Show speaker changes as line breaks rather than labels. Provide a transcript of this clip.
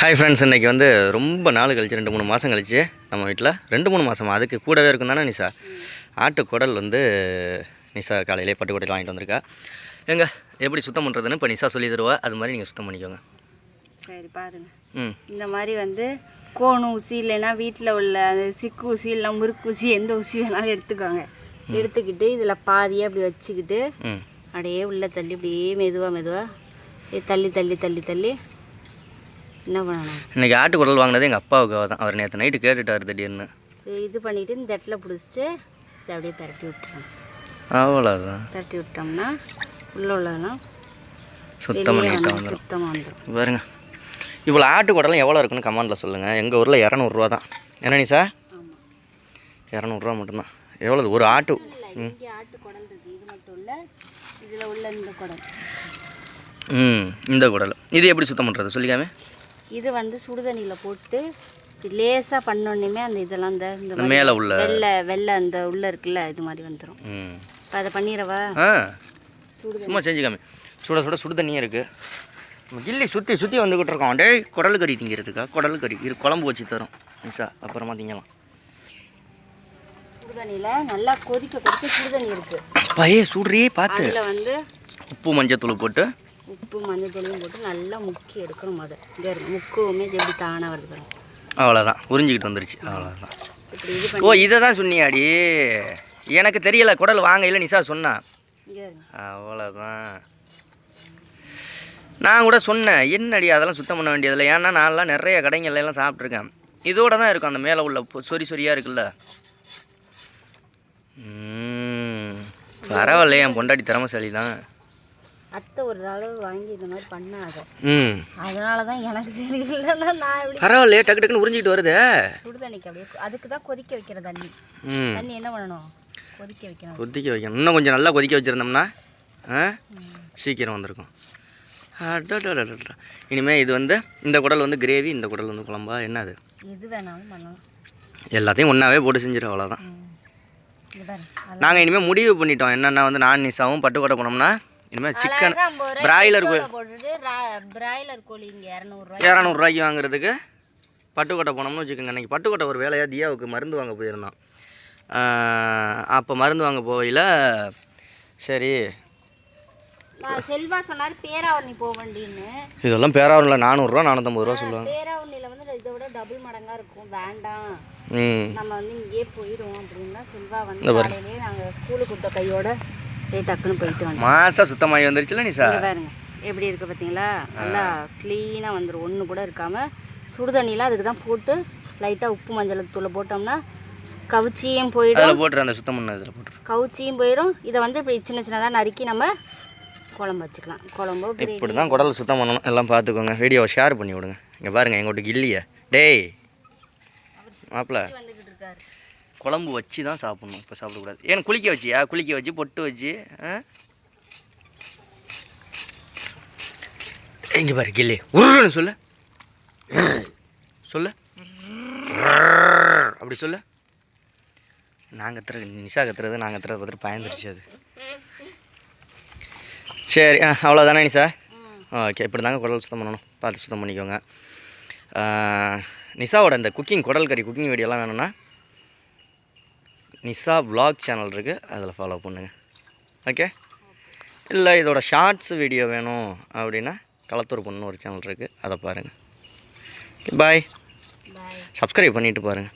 Hi friends, இன்றைக்கி வந்து ரொம்ப நாள் கழிச்சு 2-3 மாதம் கழிச்சு நம்ம வீட்டில் 2-3 மாதமா அதுக்கு கூடவே இருக்கும் தானே நிஷா ஆட்டு குடல் வந்து நிஷா காலையிலே பட்டுக்கோட்டையில் வாங்கிட்டு வந்திருக்கா. எங்கே எப்படி சுத்தம் பண்ணுறதுன்னு இப்போ நிஷா சொல்லி தருவா, அது மாதிரி நீங்கள் சுத்தம் பண்ணிக்கோங்க.
சரி பாருங்க, இந்த மாதிரி வந்து கோன் ஊசி இல்லைன்னா வீட்டில் உள்ள அந்த சிக்கு ஊசி இல்லைனா முறுக்கு ஊசி எந்த ஊசி வேணாலும் எடுத்துக்கோங்க. எடுத்துக்கிட்டு இதில் பாதியாக அப்படி வச்சுக்கிட்டு அப்படியே உள்ளே தள்ளி அப்படியே மெதுவாக தள்ளி தள்ளி தள்ளி தள்ளி என்ன பண்ணணும்.
இன்றைக்கி ஆட்டு குடல் வாங்கினது எங்கள் அப்பாவுக்காக தான். அவர் நேற்று நைட்டு கேட்டுட்டார் திடீர்னு.
இது பண்ணிவிட்டு இந்த இடத்துல பிடிச்சிட்டு இதை அப்படியே பரட்டி விட்டுருவோம்.
அவ்வளோதான்.
பரட்டி விட்டோம்னா உள்ளே உள்ளதெல்லாம்
சுத்தமாக வந்துடும். பாருங்க, இவ்வளோ ஆட்டு குடலாம் எவ்வளோ இருக்குன்னு கமெண்டில் சொல்லுங்கள். எங்கள் ஊரில் 200 தான். என்ன நீ சார்? 200 மட்டும்தான். எவ்வளோ ஒரு ஆட்டு?
இங்கே ஆட்டு குடல் இருக்குது, இது மட்டும் இல்லை, இதில் உள்ள இந்த குடல்.
இந்த குடல் இது எப்படி சுத்தம் பண்ணுறது சொல்லிக்காமே.
இது வந்து சுடுதண்ணியில் போட்டு லேசாக பண்ணோன்னே அந்த இதெல்லாம் இந்த
மேலே உள்ள
வெள்ளை அந்த உள்ளே இருக்குல்ல இது மாதிரி வந்துடும். இப்போ அதை பண்ணிடவா?
சும்மா செஞ்சுக்காமே. சுட சுடு தண்ணியே இருக்குது. கில்லி சுற்றி வந்துக்கிட்டு இருக்கோம். டே குடல் கறி திங்கிறதுக்கா? குடல் கறி இது குழம்பு வச்சு தரும் நிஷா, அப்புறமா திங்கலாம்.
சுடுதண்ணியில் நல்லா கொதிக்க சுடுதண்ணி இருக்குது.
பையே சுடுறீ பார்த்து.
அதில் வந்து
உப்பு மஞ்சத்தூள் போட்டு
போட்டு நல்லா முக்கி எடுக்கணும். இங்கே முக்குமே எப்படி தானாக வருது.
அவ்வளோதான், உறிஞ்சிக்கிட்டு வந்துருச்சு. அவ்வளோதான். ஓ, இதை தான் சொன்னியாடி? எனக்கு தெரியல. குடல் வாங்க இல்லை நிஷா சொன்னா. அவ்வளோதான். நான் கூட சொன்னேன், என்னடி அதெல்லாம் சுத்தம் பண்ண வேண்டியதில்லை. ஏன்னா நான்லாம் நிறைய கடைங்கள்லாம் சாப்பிட்ருக்கேன். இதோட தான் இருக்கும் அந்த மேலே உள்ள சொரியாக இருக்குல்ல. பரவாயில்ல, என் பொண்டாட்டி திறமைசாலி தான்.
அத்தை ஒரு அளவு வாங்கி இந்த மாதிரி பண்ணாங்க. அதனால தான் எனக்கு தெரியல. நான் எப்படி
பரவாயில்லையே, டக்கு டக்குன்னு உறிஞ்சிட்டு வருது.
சுடு தண்ணிக்கு அப்படியே அதுக்கு தான் கொதிக்க வைக்கிற தண்ணி. தண்ணி என்ன பண்ணணும்? கொதிக்க வைக்கணும்.
இன்னும் கொஞ்சம் நல்லா கொதிக்க வச்சுருந்தோம்னா சீக்கிரம் வந்திருக்கும். இனிமேல் இது வந்து இந்த குடல் வந்து கிரேவி, இந்த குடல் வந்து குழம்பா, என்ன அது
எது வேணாலும் பண்ணலாம்.
எல்லாத்தையும் ஒன்றாவே போட்டு செஞ்சிடும். அவ்வளோதான். நாங்கள் இனிமேல் முடிவு பண்ணிட்டோம் என்னென்னா வந்து நான் நிஷாவும் பட்டுக்கோட்டை போனோம்னா இனிமேல் சிக்கன் பிராய்லர்
கோழி இங்கே
200 வாங்குறதுக்கு பட்டுக்கோட்டை போனோம்னு வச்சுக்கோங்க. அன்றைக்கி பட்டுக்கோட்டை ஒரு வேலையாக தியாவுக்கு மருந்து வாங்க போயிருந்தான். அப்போ மருந்து வாங்க போகையில் சரி
செல்வா சொன்னார் பேராவணி போவண்டின்னு.
இதெல்லாம் பேராவணியில் 400 450 சொல்லுவாங்க.
பேராவணியில் வந்து இதை விட டபுள் மடங்காக இருக்கும். வேண்டாம், நம்ம வந்து இங்கேயே போயிடுவோம் அப்படின்னா செல்வா வந்து காலையிலேயே நாங்கள் ஸ்கூலுக்கு விட்ட கையோட டக்குன்னு போயிட்டு வந்தோம்.
மாசா சுத்தமாகி வந்துருச்சுல நிஷா.
பாருங்க எப்படி இருக்குது பார்த்தீங்களா? நல்லா க்ளீனாக வந்துடும். ஒன்று கூட இருக்காமல் சுடுதண்ணியில் அதுக்கு தான் போட்டு லைட்டாக உப்பு மஞ்சள் தூளை போட்டோம்னா கவுச்சியும் போயிடும்.
போட்டுரு அந்த சுத்தம் பண்ண இதில் போட்டுரு.
கவுச்சியும் போயிடும். இதை வந்து இப்படி சின்னதாக நறுக்கி நம்ம குழம்பு வச்சுக்கலாம். குழம்போ
இப்படி தான் குடல் சுத்தம் பண்ணணும். எல்லாம் பார்த்துக்கோங்க. வீடியோவை ஷேர் பண்ணி விடுங்க. இங்கே பாருங்கள், எங்கள்கிட்ட இல்லையே. டேய் மாப்பிள்ள
வந்துக்கிட்டு இருக்காரு.
குழம்பு வச்சு தான் சாப்பிட்ணும், இப்போ சாப்பிடக்கூடாது. ஏன் குளிக்க வச்சியா? குளிக்க வச்சு பொட்டு வச்சு இங்கே பாரு கில்லி உருன்னு சொல்ல அப்படி சொல்ல. நான் கத்துறது நிஷா கத்துறது, நான் கத்துறது பார்த்துட்டு பயந்துருச்சு அது. சரி, அவ்வளோதானே நிஷா? ஓகே, இப்படி தாங்க குடல் சுத்தம் பண்ணணும். பார்த்து சுத்தம் பண்ணிக்கோங்க. நிஷாவோட இந்த குடல் கறி குக்கிங் வீடியோலாம் வேணும்னா நிஷா vlog சேனல் இருக்குது, அதில் ஃபாலோ பண்ணுங்கள். ஓகே, இல்லை இதோட ஷார்ட்ஸ் வீடியோ வேணும் அப்படின்னா களத்தூர் பொண்ணு ஒரு சேனல் இருக்குது, அதை பாருங்கள். பாய். சப்ஸ்கிரைப் பண்ணிவிட்டு பாருங்கள்.